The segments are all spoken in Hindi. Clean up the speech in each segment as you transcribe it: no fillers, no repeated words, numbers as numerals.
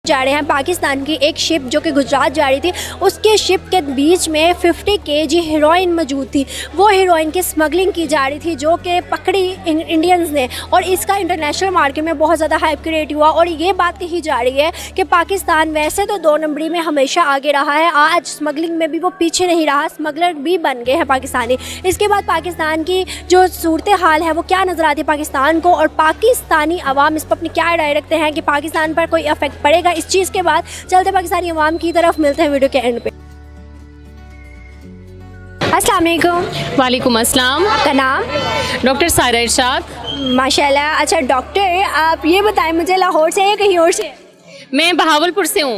जा रहे हैं। पाकिस्तान की एक शिप जो कि गुजरात जा रही थी, उसके शिप के बीच में 50 केजी हीरोइन मौजूद थी। वो हीरोइन की स्मगलिंग की जा रही थी जो कि पकड़ी इंडियंस ने, और इसका इंटरनेशनल मार्केट में बहुत ज़्यादा हाइप क्रिएट हुआ। और ये बात कही जा रही है कि पाकिस्तान वैसे तो 2 नंबरी में हमेशा आगे रहा है, आज स्मगलिंग में भी वो पीछे नहीं रहा, स्मगलर भी बन गए हैं पाकिस्तानी। इसके बाद पाकिस्तान की जो सूरत हाल है वो क्या नज़र आती है पाकिस्तान को, और पाकिस्तानी अवाम इस पर अपनी क्या राय रखते हैं कि पाकिस्तान पर कोई इफेक्ट पड़ेगा इस चीज़ के बाद। चलते पाकिस्तानी अवाम की तरफ, मिलते हैं वीडियो के एंड पे। अस्सलाम वालेकुम। वालेकुम अस्सलाम। आपका नाम? डॉक्टर सायरा इरशाद। माशाल्लाह। अच्छा डॉक्टर, आप ये बताएं मुझे, लाहौर से या कहीं और से? मैं बहावलपुर से हूँ।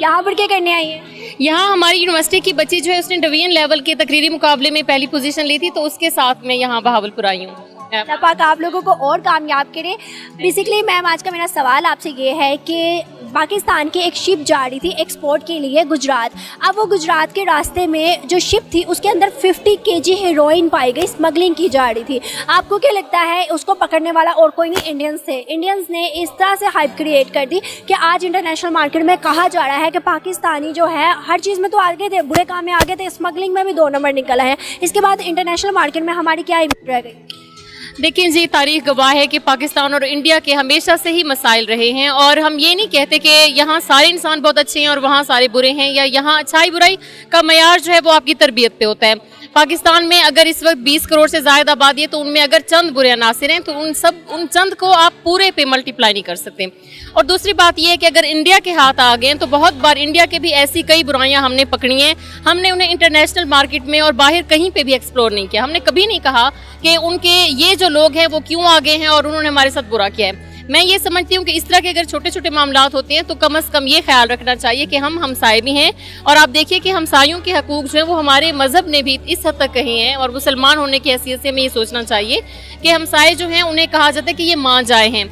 यहाँ पर क्या करने आई है? यहाँ हमारी यूनिवर्सिटी की बच्ची जो है उसने डिवीजन लेवल के तकरीरी मुकाबले में पहली पोजीशन ली थी, तो उसके साथ मैं यहाँ बहावलपुर आई हूँ। पाक आप लोगों को और कामयाब करे। बेसिकली मैम, आज का मेरा सवाल आपसे ये है कि पाकिस्तान की एक शिप जा रही थी एक्सपोर्ट के लिए गुजरात। अब वो गुजरात के रास्ते में जो शिप थी उसके अंदर 50 केजी हीरोइन पाई गई, स्मगलिंग की जा रही थी। आपको क्या लगता है उसको पकड़ने वाला और कोई नहीं, इंडियंस थे। इंडियंस ने इस तरह से हाइप क्रिएट कर दी कि आज इंटरनेशनल मार्केट में कहा जा रहा है कि पाकिस्तानी जो है हर चीज़ में तो आगे थे, बुरे काम में आगे थे, स्मगलिंग में भी 2 नंबर निकला है। इसके बाद इंटरनेशनल मार्केट में हमारी क्या इमेज रह गई? देखिए जी, तारीख गवाह है कि पाकिस्तान और इंडिया के हमेशा से ही मसाइल रहे हैं, और हम ये नहीं कहते कि यहाँ सारे इंसान बहुत अच्छे हैं और वहाँ सारे बुरे हैं, या यहाँ अच्छाई बुराई का मयार जो है वो आपकी तरबियत पे होता है। पाकिस्तान में अगर इस वक्त 20 करोड़ से ज़्यादा आबादी है, तो उनमें अगर चंद बुरे अनासिर हैं तो उन चंद को आप पूरे पे मल्टीप्लाई नहीं कर सकते। और दूसरी बात यह है कि अगर इंडिया के हाथ आ गए तो बहुत बार इंडिया के भी ऐसी कई बुराइयां हमने पकड़ी हैं, हमने उन्हें इंटरनेशनल मार्केट में और बाहर कहीं पे भी एक्सप्लोर नहीं किया। हमने कभी नहीं कहा कि उनके ये जो लोग हैं वो क्यों आगे हैं और उन्होंने हमारे साथ बुरा किया है। मैं ये समझती हूँ कि इस तरह के अगर छोटे छोटे मामलात होते हैं तो कम से कम ये ख्याल रखना चाहिए कि हम हमसाए भी हैं, और आप देखिए कि हमसायों के हकूक जो है वो हमारे मजहब ने भी इस हद तक कहे हैं, और मुसलमान होने की हैसियत से हमें ये सोचना चाहिए कि हमसाए जो हैं उन्हें कहा जाता है कि ये माँ जाए हैं।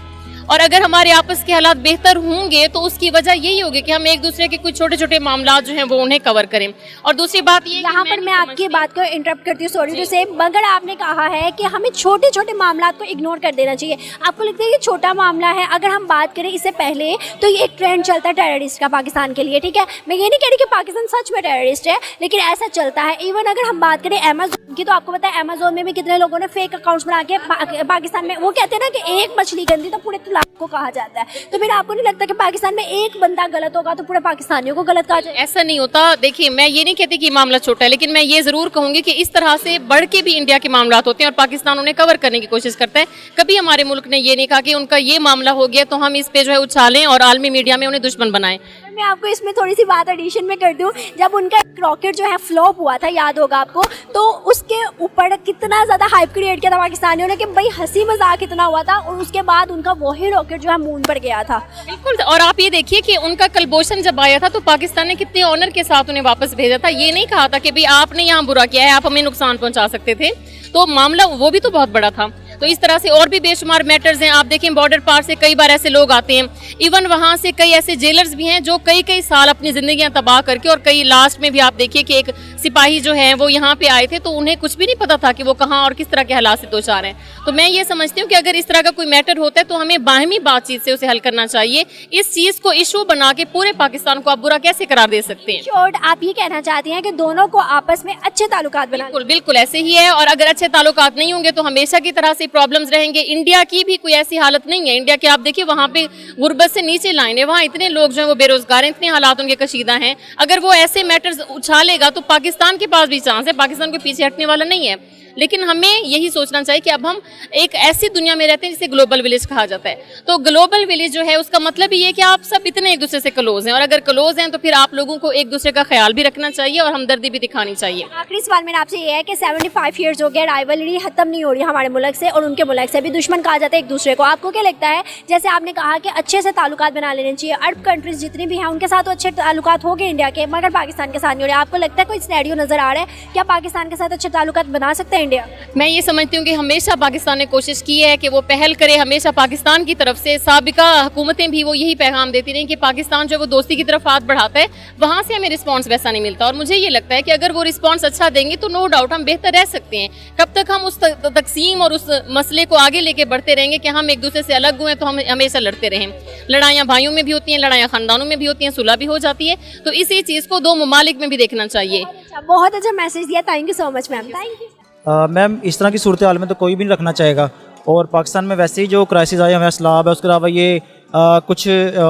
और अगर हमारे आपस के हालात बेहतर होंगे तो उसकी वजह यही होगी कि हम एक दूसरे के कुछ छोटे छोटे मामला जो हैं वो उन्हें कवर करें। और दूसरी बात ये, यहाँ पर मैं आपकी बात को इंटरप्ट करती हूँ, सॉरी टू से, मगर आपने कहा है कि हमें छोटे छोटे मामला को इग्नोर कर देना चाहिए। आपको लगता है कि छोटा मामला है? अगर हम बात करें इससे पहले तो ये एक ट्रेंड चलता है टेररिस्ट का पाकिस्तान के लिए, ठीक है। मैं ये नहीं कह रही कि पाकिस्तान सच में टेररिस्ट है, लेकिन ऐसा चलता है। इवन अगर हम बात करें अमेजोन की, तो आपको पता है अमेजोन में भी कितने लोगों ने फेक अकाउंट्स बना के पाकिस्तान में, वो कहते हैं ना कि एक मछली गंदी तो पूरे तालाब को कहा जाता है। तो फिर आपको नहीं लगता कि पाकिस्तान में एक बंदा गलत होगा तो पूरे पाकिस्तानियों को गलत कहा जाए? ऐसा नहीं होता। देखिए, मैं ये नहीं कहती कि मामला छोटा है, लेकिन मैं ये जरूर कहूंगी कि इस तरह से बढ़ के भी इंडिया के मामला होते हैं और पाकिस्तान उन्हें कवर करने की कोशिश करता है। कभी हमारे मुल्क ने ये नहीं कहा कि उनका ये मामला हो गया तो हम इस पे जो है उछालें और आलमी मीडिया में उन्हें दुश्मन बनाएं। मैं आपको इसमें थोड़ी सी बात एडिशन में कर दूं, जब उनका एक रॉकेट जो है फ्लॉप हुआ था, याद होगा आपको, तो उसके ऊपर कितना ज़्यादा हाइप क्रिएट किया था पाकिस्तानियों ने कि भाई हंसी मजाक इतना हुआ था, और उसके बाद उनका वही रॉकेट जो है मून पर गया था। बिल्कुल। और आप ये देखिए कि उनका कलभूषण जब आया था तो पाकिस्तान ने कितने ऑनर के साथ उन्हें वापस भेजा था। ये नहीं कहा था कि भाई आपने यहाँ बुरा किया है, आप हमें नुकसान पहुंचा सकते थे। तो मामला वो भी तो बहुत बड़ा था। तो इस तरह से और भी बेशुमार मैटर्स हैं। आप देखें, बॉर्डर पार से कई बार ऐसे लोग आते हैं, इवन वहाँ से कई ऐसे जेलर्स भी हैं जो कई कई साल अपनी जिंदगियां तबाह करके, और कई लास्ट में भी आप देखिए कि एक सिपाही जो है वो यहाँ पे आए थे तो उन्हें कुछ भी नहीं पता था कि वो कहाँ और किस तरह के हालात से दो चार हैं। तो मैं ये समझती हूँ कि अगर इस तरह का कोई मैटर होता है तो हमें बाहमी बातचीत से उसे हल करना चाहिए। इस चीज़ को इशू बना के पूरे पाकिस्तान को आप बुरा कैसे करार दे सकते हैं? शॉर्ट आप ये कहना चाहती हैं कि दोनों को आपस में अच्छे ताल्लुकात बनाने? बिल्कुल बिल्कुल ऐसे ही है। और अगर अच्छे ताल्लुकात नहीं होंगे तो हमेशा की तरह से प्रॉब्लम्स रहेंगे। इंडिया की भी कोई ऐसी हालत नहीं है। इंडिया के आप देखिए वहाँ पे गुर्बत से नीचे लाइन है, वहाँ इतने लोग जो हैं वो बेरोजगार हैं, इतने हालात उनके कशीदा हैं। अगर वो ऐसे मैटर्स उछालेगा तो पाकिस्तान के पास भी चांस है, पाकिस्तान को पीछे हटने वाला नहीं है। लेकिन हमें यही सोचना चाहिए कि अब हम एक ऐसी दुनिया में रहते हैं जिसे ग्लोबल विलेज कहा जाता है। तो ग्लोबल विलेज जो है उसका मतलब ये है कि आप सब इतने एक दूसरे से क्लोज हैं, और अगर क्लोज हैं तो फिर आप लोगों को एक दूसरे का ख्याल भी रखना चाहिए और हमदर्दी भी दिखानी चाहिए। आखिरी सवाल मेरा आपसे ये है कि 75 ईयर्स हो गया, राइवलरी खत्म नहीं हो रही हमारे मुल्क से, और उनके मुल्क से भी दुश्मन कहा जाता है एक दूसरे को। आपको क्या लगता है, जैसे आपने कहा कि अच्छे से ताल्लुकात बना लेने चाहिए, अरब कंट्रीज जितनी भी हैं उनके साथ तो अच्छे ताल्लुकात हो गए इंडिया के, मगर पाकिस्तान के साथ नहीं हो रहे। आपको लगता है कोई सिनेरियो नजर आ रहा है क्या पाकिस्तान के साथ अच्छे ताल्लुकात बना सकते हैं इंडिया? मैं ये समझती हूँ कि हमेशा पाकिस्तान ने कोशिश की है कि वो पहल करे, हमेशा पाकिस्तान की तरफ से साबिका हुकूमतें भी वो यही पैगाम देती रहीं कि पाकिस्तान जो वो दोस्ती की तरफ हाथ बढ़ाता है, वहाँ से हमें रिस्पांस वैसा नहीं मिलता। और मुझे ये लगता है कि अगर वो रिस्पांस अच्छा देंगे तो नो डाउट हम बेहतर रह सकते हैं। कब तक हम उस तकसीम और उस मसले को आगे लेके बढ़ते रहेंगे कि हम एक दूसरे से अलग हुए तो हम हमेशा लड़ते रहें। लड़ाइयाँ भाइयों में भी होती हैं, लड़ाइयाँ खानदानों में भी होती हैं, सुलह भी हो जाती है। तो इसी चीज़ को दो ममालिक में भी देखना चाहिए। बहुत अच्छा मैसेज दिया, thank you so much ma'am. Thank you ma'am, इस तरह की सूरत हाल में तो कोई भी नहीं रखना चाहेगा। और पाकिस्तान में वैसे ही जो क्राइसिस आया हमें सैलाब है, उसके अलावा ये कुछ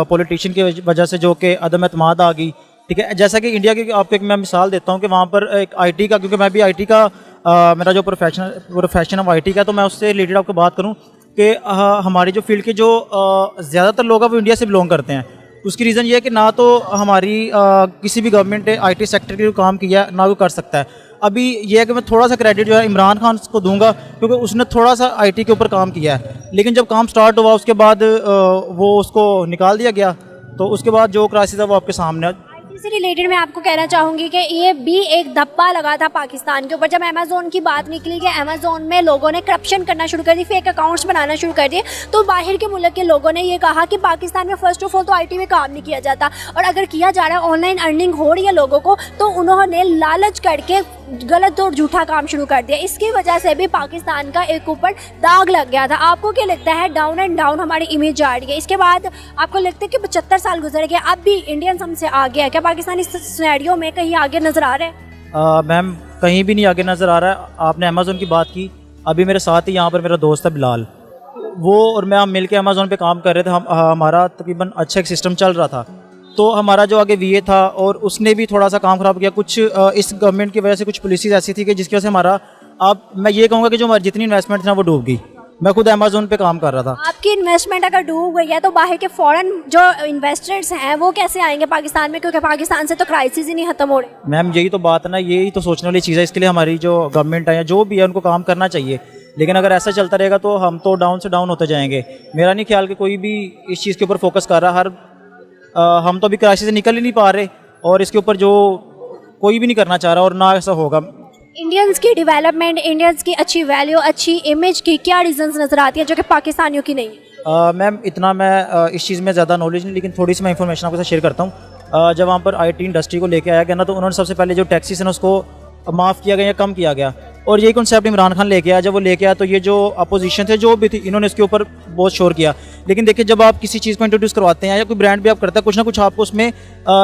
पॉलिटिशियन की वजह से जो कि अदम एतमाद आ गई, ठीक है। जैसा कि इंडिया की आपको एक मैं मिसाल देता हूँ कि वहाँ पर एक आईटी का, क्योंकि मैं भी आईटी का मेरा जो प्रोफेशन ऑफ आईटी का, तो मैं उससे रिलेटेड आपको बात करूँ कि हमारी जो फील्ड के जो ज़्यादातर लोग हैं वो इंडिया से बिलोंग करते हैं। उसकी रीज़न ये है कि ना तो हमारी किसी भी गवर्नमेंट ने आईटी सेक्टर के लिए काम किया ना वो कर सकता है। अभी ये है कि मैं थोड़ा सा क्रेडिट जो है इमरान खान को दूंगा, क्योंकि उसने थोड़ा सा आईटी के ऊपर काम किया है, लेकिन जब काम स्टार्ट हुआ उसके बाद वो उसको निकाल दिया गया, तो उसके बाद जो क्राइसिस है वो आपके सामने। से रिलेटेड मैं आपको कहना चाहूँगी कि ये भी एक धब्बा लगा था पाकिस्तान के ऊपर जब अमेज़ोन की बात निकली कि अमेज़ोन में लोगों ने करप्शन करना शुरू कर दी, फेक अकाउंट्स बनाना शुरू कर दिए। तो बाहर के मुल्क के लोगों ने ये कहा कि पाकिस्तान में फ़र्स्ट ऑफ ऑल तो आईटी में काम नहीं किया जाता, और अगर किया जा रहा है ऑनलाइन अर्निंग हो रही है लोगों को, तो उन्होंने लालच करके गलत और झूठा काम शुरू कर दिया। इसकी वजह से भी पाकिस्तान का एक ऊपर दाग लग गया था। आपको क्या लगता है डाउन एंड डाउन हमारी इमेज जा रही है? इसके बाद आपको लगता है कि 75 साल गुजर गए, अब भी इंडियंस हमसे आगे है क्या? पाकिस्तान इस सिनेरियो में कहीं आगे नजर आ रहा है? मैम, कहीं भी नहीं आगे नज़र आ रहा है। आपने अमेज़ोन की बात की, अभी मेरे साथ ही यहाँ पर मेरा दोस्त है बिलाल, वो और मैं हम मिल के अमेज़ोन पर काम कर रहे थे। हमारा तकरीबन अच्छा एक सिस्टम चल रहा था, तो हमारा जो आगे वीए था और उसने भी थोड़ा सा काम ख़राब किया। कुछ इस गवर्नमेंट की वजह से कुछ पॉलिसीज ऐसी थी कि जिसकी वजह से हमारा, अब मैं ये कहूँगा कि जो हमारी जितनी इन्वेस्टमेंट थी ना वो डूब गई। मैं खुद अमेज़ोन पे काम कर रहा था। आपकी इन्वेस्टमेंट अगर डूब गई है तो बाहर के फॉरेन जो इन्वेस्टर्स हैं वो कैसे आएंगे पाकिस्तान में, क्योंकि पाकिस्तान से तो क्राइसिस ही नहीं खत्म हो रहे। मैम, यही तो बात है ना, यही तो सोचने वाली चीज़ है। इसके लिए हमारी जो गवर्नमेंट है या जो भी है उनको काम करना चाहिए, लेकिन अगर ऐसा चलता रहेगा तो हम तो डाउन से डाउन होते जाएंगे। मेरा नहीं ख्याल कि कोई भी इस चीज़ के ऊपर फोकस कर रहा। हम तो अभी क्राइसिस से निकल ही नहीं पा रहे, और इसके ऊपर जो कोई भी नहीं करना चाह रहा, और ना ऐसा होगा। इंडियंस की डेवलपमेंट, इंडियंस की अच्छी वैल्यू, अच्छी इमेज की क्या रीजंस नज़र आती है जो कि पाकिस्तानियों की नहीं है? मैम, इतना मैं इस चीज़ में ज़्यादा नॉलेज नहीं, लेकिन थोड़ी सी मैं इन्फॉर्मेशन आपके साथ शेयर करता हूँ। जब वहाँ पर आईटी इंडस्ट्री को लेके आया गया ना, तो उन्होंने सबसे पहले जो टैक्सेस है ना उसको माफ़ किया गया या कम किया गया, और यही कॉन्सेप्ट इमरान खान लेके आया। जब वो लेके आया तो ये जो अपोजिशन थे जो भी थी, इन्होंने इसके ऊपर बहुत शोर किया। लेकिन देखिए, जब आप किसी चीज़ को इंट्रोड्यूस करवाते हैं या कोई ब्रांड भी आप करते हैं, कुछ ना कुछ आपको उसमें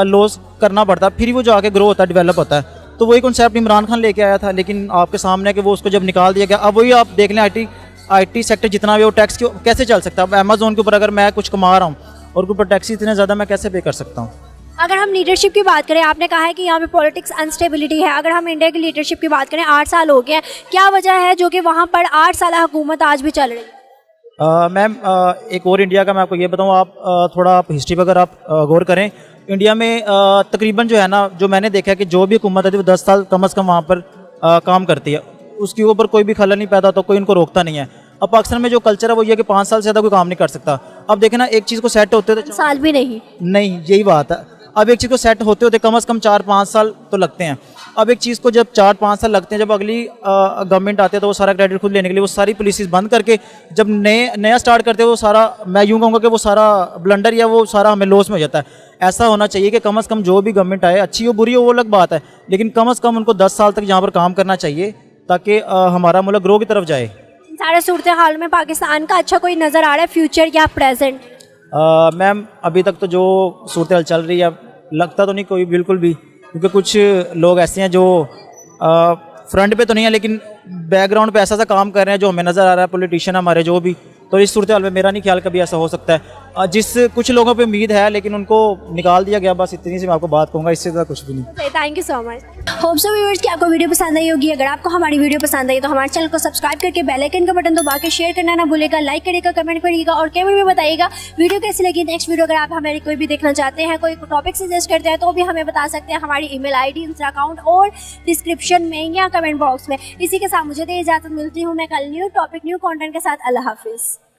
लॉस करना पड़ता है, फिर वो जो आगे ग्रो होता है, डेवलप होता है। तो वही कॉन्सेप्ट इमरान खान लेके आया था, लेकिन आपके सामने है कि वो उसको जब निकाल दिया गया। अब वही आप देख लें, आईटी सेक्टर जितना भी वो टैक्स कैसे चल सकता है? अब अमेज़ोन के ऊपर अगर मैं कुछ कमा रहा हूँ और ऊपर टैक्स इतने ज़्यादा मैं कैसे पे कर सकता हूँ? अगर हम लीडरशिप की बात करें, आपने कहा है कि यहाँ पे पॉलिटिक्स अनस्टेबिलिटी है। अगर हम इंडिया की लीडरशिप की बात करें, 8 साल हो गए हैं, क्या वजह है जो कि वहाँ पर 8 साल हुकूमत आज भी चल रही है? मैम, एक और इंडिया का मैं आपको ये बताऊँ, आप थोड़ा आप हिस्ट्री पर अगर आप गौर करें, इंडिया में तकरीबन जो है ना, जो मैंने देखा है कि जो भी हुकूमत है वो 10 साल कम अज़ कम वहाँ पर काम करती है, उसके ऊपर कोई भी खलल नहीं पैदा होता, कोई उनको रोकता नहीं है। अब पाकिस्तान में जो कल्चर है वो ये है कि 5 साल से ज़्यादा कोई काम नहीं कर सकता। अब देखें ना, एक चीज़ को सेट होते तो साल भी नहीं, यही बात है। अब एक चीज़ को सेट होते होते कम से कम 4-5 साल तो लगते हैं। अब एक चीज़ को जब 4-5 साल लगते हैं, जब अगली गवर्नमेंट आती है तो वो सारा क्रेडिट खुद लेने के लिए वो सारी पॉलिसीज बंद करके जब नया स्टार्ट करते हैं, वो सारा, मैं यूँ कहूँगा कि वो सारा ब्लंडर या वो सारा हमें लॉस में हो जाता है। ऐसा होना चाहिए कि कम से कम जो भी गवर्नमेंट आए, अच्छी हो बुरी हो वो अलग बात है, लेकिन कम से कम उनको 10 साल तक यहाँ पर काम करना चाहिए, ताकि हमारा मुल्क ग्रो की तरफ जाए। सारे सूरत हाल में पाकिस्तान का अच्छा कोई नज़र आ रहा है, फ्यूचर या प्रेजेंट? मैम, अभी तक तो जो सूरत हाल चल रही है, लगता तो नहीं कोई बिल्कुल भी, क्योंकि कुछ लोग ऐसे हैं जो फ्रंट पे तो नहीं है लेकिन बैकग्राउंड पे ऐसा सा काम कर रहे हैं जो हमें नज़र आ रहा है, पॉलिटिशियन हमारे जो भी। तो इस सूरत हाल में मेरा नहीं ख्याल कभी ऐसा हो सकता है। जिस कुछ लोगों पे उम्मीद है लेकिन उनको निकाल दिया गया, बस इतनी सी मैं आपको बात कहूँगा, इससे ज़्यादा कुछ भी नहीं। Thank you so much. Hope so viewers कि आपको वीडियो पसंद आई होगी। अगर आपको हमारी वीडियो पसंद आई तो हमारे चैनल को सब्सक्राइब करके बेल आइकन का बटन दबा के शेयर करना ना भूलेगा, लाइक करिएगा, कमेंट करिएगा और कमेंट में बताइएगा वीडियो कैसी लगी। नेक्स्ट वीडियो अगर आप हमारी कोई भी देखना चाहते हैं, कोई टॉपिक सजेस्ट करते हैं तो भी हमें बता सकते हैं हमारी ईमेल आईडी, इंस्टा अकाउंट और डिस्क्रिप्शन में या कमेंट बॉक्स में। इसी के साथ मुझे इजाज़त मिलती हूँ मैं कल न्यू टॉपिक न्यू कंटेंट के साथ। अल्लाह हाफिज़।